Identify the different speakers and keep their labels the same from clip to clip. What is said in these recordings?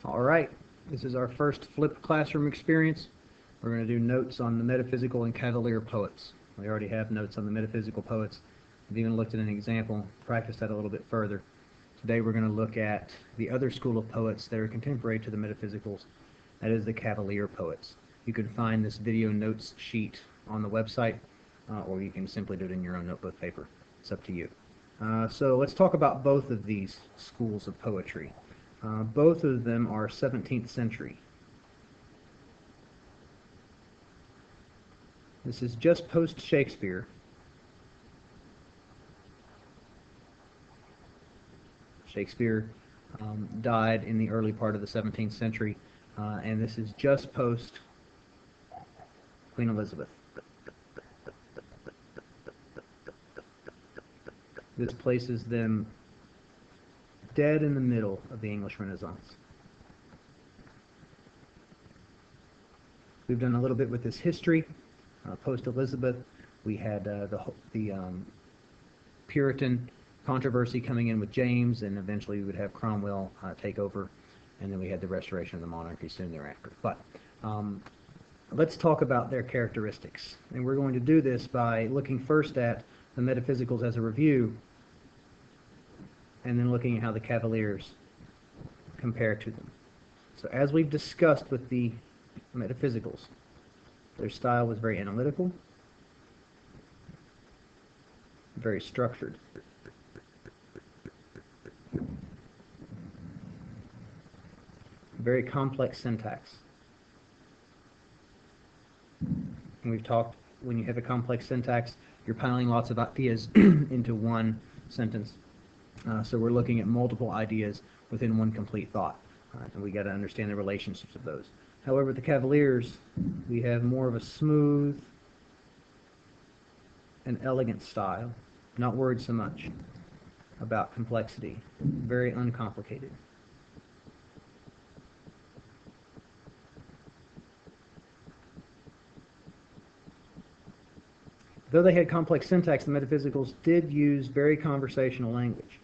Speaker 1: All right, this is our first flipped classroom experience. We're going to do notes on the metaphysical and cavalier poets. We already have notes on the metaphysical poets. We've even looked at an example, practiced that a little bit further. Today we're going to look at the other school of poets that are contemporary to the metaphysicals. That is the cavalier poets. You can find this video notes sheet on the website, or you can simply do it in your own notebook paper. It's up to you. So let's talk about both of these schools of poetry. Both of them are 17th century. This is just post-Shakespeare. Shakespeare died in the early part of the 17th century, and this is just post Queen Elizabeth. This places them dead in the middle of the English Renaissance. We've done a little bit with this history. Post-Elizabeth, we had the Puritan controversy coming in with James, and eventually we would have Cromwell take over, and then we had the restoration of the monarchy soon thereafter. But let's talk about their characteristics. And we're going to do this by looking first at the metaphysicals as a review, and then looking at how the Cavaliers compare to them. So as we've discussed with the metaphysicals, their style was very analytical, very structured. Very complex syntax. And we've talked, when you have a complex syntax, you're piling lots of ideas into one sentence. So we're looking at multiple ideas within one complete thought, and we got to understand the relationships of those. However, the Cavaliers, we have more of a smooth and elegant style, not worried so much about complexity, very uncomplicated. Though they had complex syntax, the metaphysicals did use very conversational language.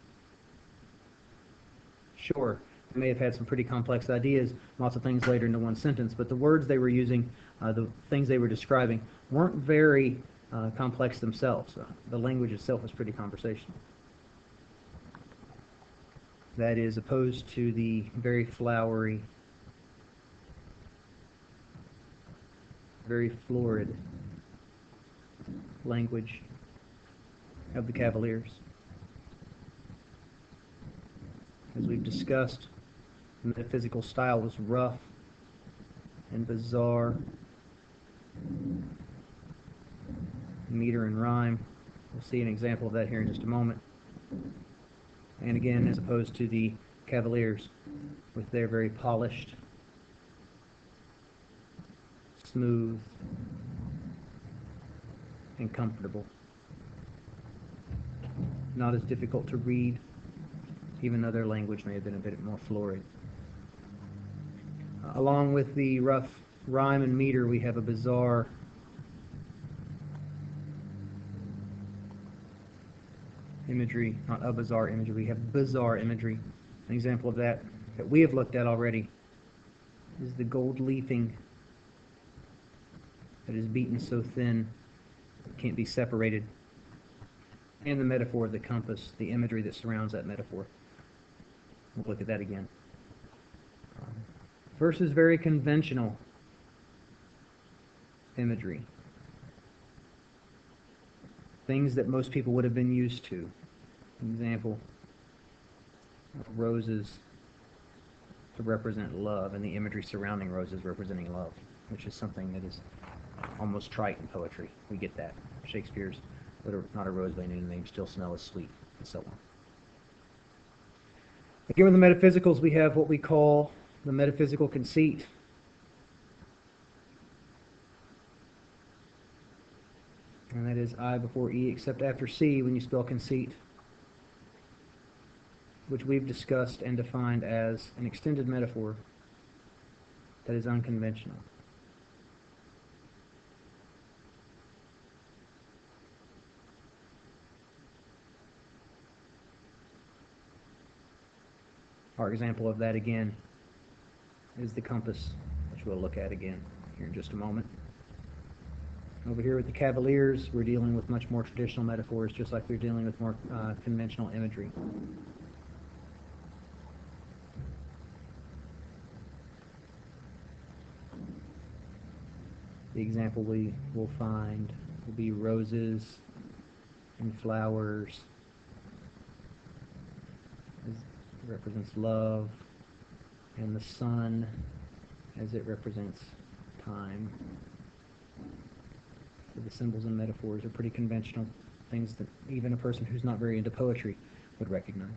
Speaker 1: Sure, they may have had some pretty complex ideas, lots of things later into one sentence, but the words they were using, the things they were describing, weren't very complex themselves. The language itself was pretty conversational. That is opposed to the very flowery, very florid language of the Cavaliers. As we've discussed, the metaphysical style was rough and bizarre, meter and rhyme. We'll see an example of that here in just a moment. And again, as opposed to the Cavaliers, with their very polished, smooth, and comfortable. Not as difficult to read, even though their language may have been a bit more florid. Along with the rough rhyme and meter, we have a bizarre imagery, not a bizarre imagery, we have bizarre imagery. An example of that we have looked at already is the gold leafing that is beaten so thin it can't be separated, and the metaphor of the compass, the imagery that surrounds that metaphor. We'll look at that again. Versus very conventional imagery. Things that most people would have been used to. An example, roses to represent love, and the imagery surrounding roses representing love, which is something that is almost trite in poetry. We get that. Shakespeare's not a rose by any name, still smell is sweet, and so on. Again, with the metaphysicals, we have what we call the metaphysical conceit. And that is I before E, except after C when you spell conceit, which we've discussed and defined as an extended metaphor that is unconventional. Our example of that again is the compass, which we'll look at again here in just a moment. Over here with the Cavaliers, we're dealing with much more traditional metaphors, just like we're dealing with more conventional imagery. The example we will find will be roses and flowers. It represents love, and the sun as it represents time. So the symbols and metaphors are pretty conventional, things that even a person who's not very into poetry would recognize.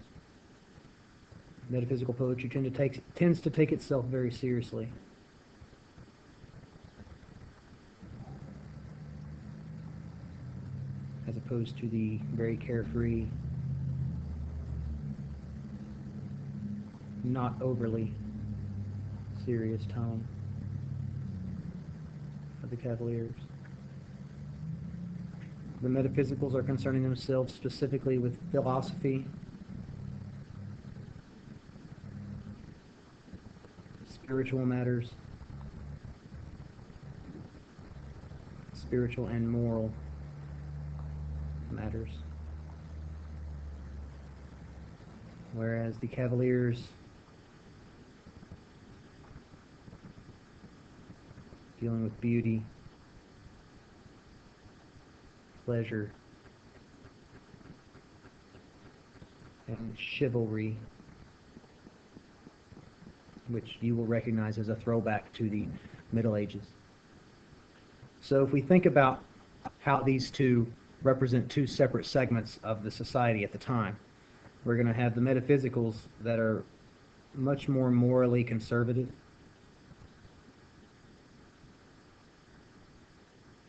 Speaker 1: Metaphysical poetry tends to take itself very seriously. As opposed to the very carefree, not overly serious tone of the Cavaliers. The metaphysicals are concerning themselves specifically with philosophy, spiritual matters, spiritual and moral matters. Whereas the Cavaliers dealing with beauty, pleasure, and chivalry, which you will recognize as a throwback to the Middle Ages. So if we think about how these two represent two separate segments of the society at the time, we're going to have the metaphysicals that are much more morally conservative.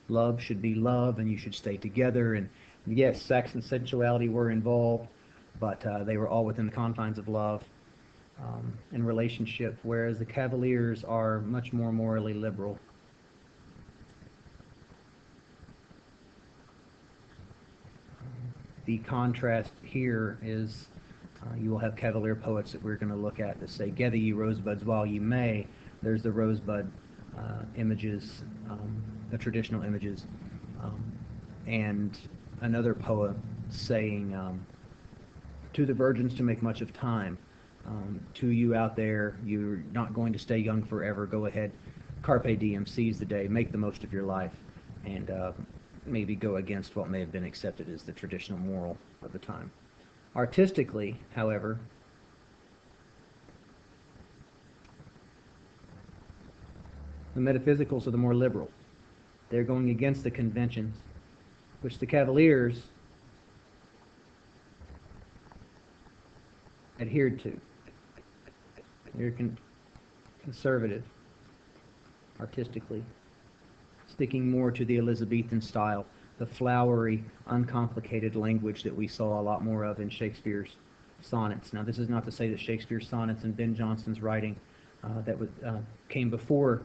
Speaker 1: Love should be love, and you should stay together. And yes, sex and sensuality were involved, but they were all within the confines of love and relationship, whereas the Cavaliers are much more morally liberal. The contrast here is you will have Cavalier poets that we're going to look at that say, "Gather ye rosebuds while ye may." There's the rosebud images, the traditional images, and another poet saying, "To the virgins to make much of time, to you out there, you're not going to stay young forever. Go ahead, carpe diem, seize the day, make the most of your life, and maybe go against what may have been accepted as the traditional moral of the time." Artistically, however, the metaphysicals are the more liberal. They're going against the conventions, which the Cavaliers adhered to. They're conservative artistically, sticking more to the Elizabethan style, the flowery, uncomplicated language that we saw a lot more of in Shakespeare's sonnets. Now, this is not to say that Shakespeare's sonnets and Ben Jonson's writing that came before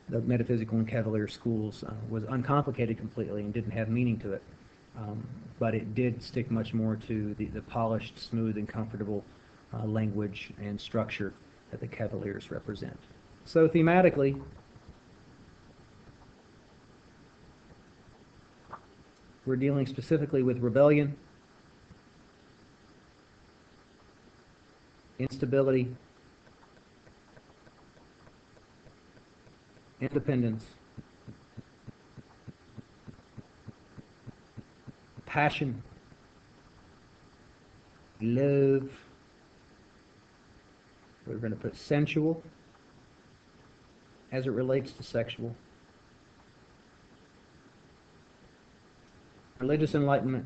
Speaker 1: the metaphysical and Cavalier schools was uncomplicated completely and didn't have meaning to it. But it did stick much more to the polished, smooth, and comfortable language and structure that the Cavaliers represent. So thematically, we're dealing specifically with rebellion, instability, independence, passion, love. We're going to put sensual as it relates to sexual. Religious enlightenment,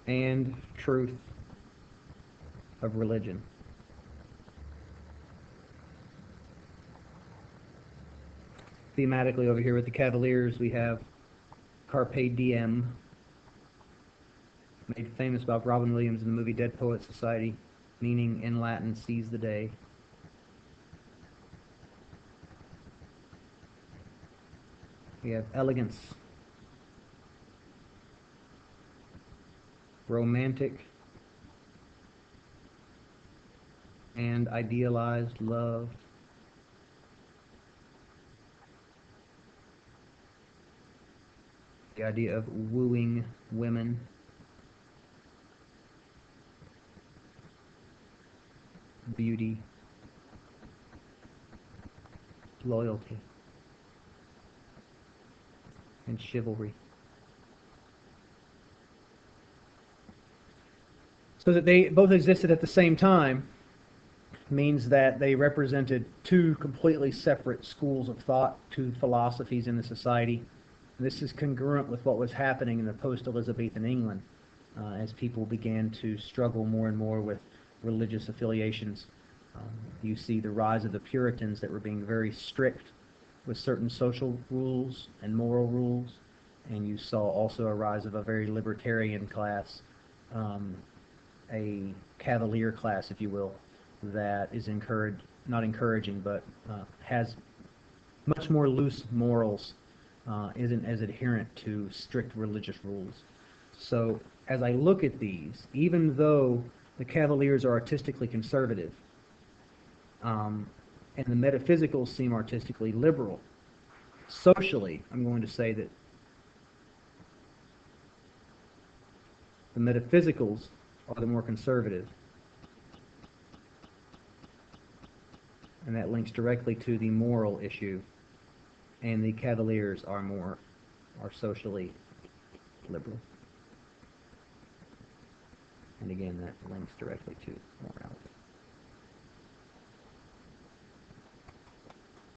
Speaker 1: and truth of religion. Thematically over here with the Cavaliers, we have carpe diem, made famous by Robin Williams in the movie Dead Poets Society, meaning in Latin, seize the day. We have elegance, romantic and idealized love, the idea of wooing women, beauty, loyalty, and chivalry. So that they both existed at the same time means that they represented two completely separate schools of thought, two philosophies in the society. This is congruent with what was happening in the post-Elizabethan England as people began to struggle more and more with religious affiliations. You see the rise of the Puritans that were being very strict with certain social rules and moral rules, and you saw also a rise of a very libertarian class, a Cavalier class, if you will, that is not encouraging, but has much more loose morals, isn't as adherent to strict religious rules. So as I look at these, even though the Cavaliers are artistically conservative, and the metaphysicals seem artistically liberal, socially, I'm going to say that the metaphysicals are the more conservative, and that links directly to the moral issue, and the Cavaliers are socially liberal. And again, that links directly to morality.